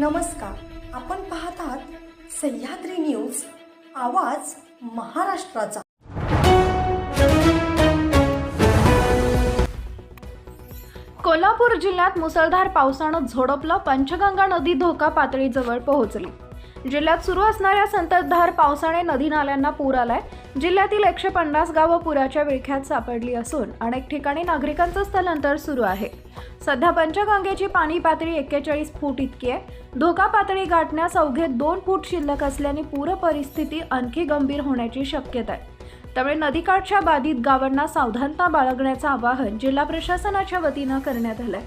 नमस्कार, आपण पाहत आहात सह्याद्री न्यूज, आवाज महाराष्ट्राचा। कोल्हापूर जिल्ह्यात मुसळधार पावसानं झोडपलं। पंचगंगा नदी धोका पातळीजवळ पोहोचली। जिल्ह्यात सुरू असणाऱ्या संततधार पावसाने नदी नाल्यांना पूर आलाय। जिल्ह्यातील 150 गावं पुराच्या विळख्यात सापडली असून अनेक ठिकाणी नागरिकांचं स्थलांतर सुरू आहे। सध्या पंचगंगेची पाणी पातळी 41 फूट इतकी आहे। धोका पातळी गाठण्यास अवघे 2 फूट शिल्लक असल्याने पूर परिस्थिती आणखी गंभीर होण्याची शक्यता आहे। त्यामुळे नदीकाठच्या बाधित गावांना सावधानता बाळगण्याचं आवाहन जिल्हा प्रशासनाच्या वतीनं करण्यात आलंय।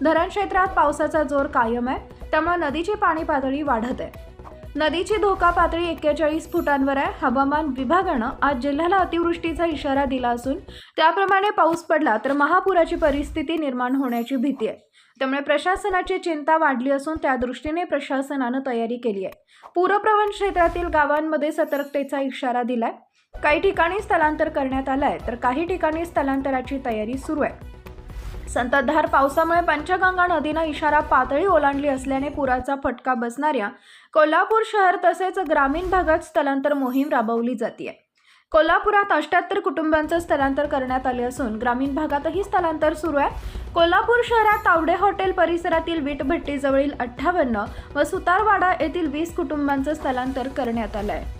धरण क्षेत्रात पावसाचा जोर कायम आहे, त्यामुळे नदीची पाणी पातळी वाढत आहे। नदीची धोका पातळी 41 फुटांवर आहे। हवामान विभागानं आज जिल्ह्याला अतिवृष्टीचा इशारा दिला असून त्याप्रमाणे पाऊस पडला तर महापुराची परिस्थिती निर्माण होण्याची भीती आहे। त्यामुळे प्रशासनाची चिंता वाढली असून त्या दृष्टीने प्रशासनानं तयारी केली आहे। पूरप्रवण क्षेत्रातील गावांमध्ये सतर्कतेचा इशारा दिलाय। काही ठिकाणी स्थलांतर करण्यात आलंय तर काही ठिकाणी स्थलांतराची तयारी सुरू आहे। संततधार पावसामुळे पंचगंगा नदीनं इशारा पातळी ओलांडली असल्याने पुराचा फटका बसणाऱ्या कोल्हापूर शहर तसेच ग्रामीण भागात स्थलांतर मोहीम राबवली जाते। कोल्हापुरात 78 कुटुंबांचं स्थलांतर करण्यात आले असून ग्रामीण भागातही स्थलांतर सुरू आहे। कोल्हापूर शहरात तावडे हॉटेल परिसरातील वीटभट्टीजवळील 58 व सुतारवाडा येथील 20 कुटुंबांचं स्थलांतर करण्यात आलं आहे।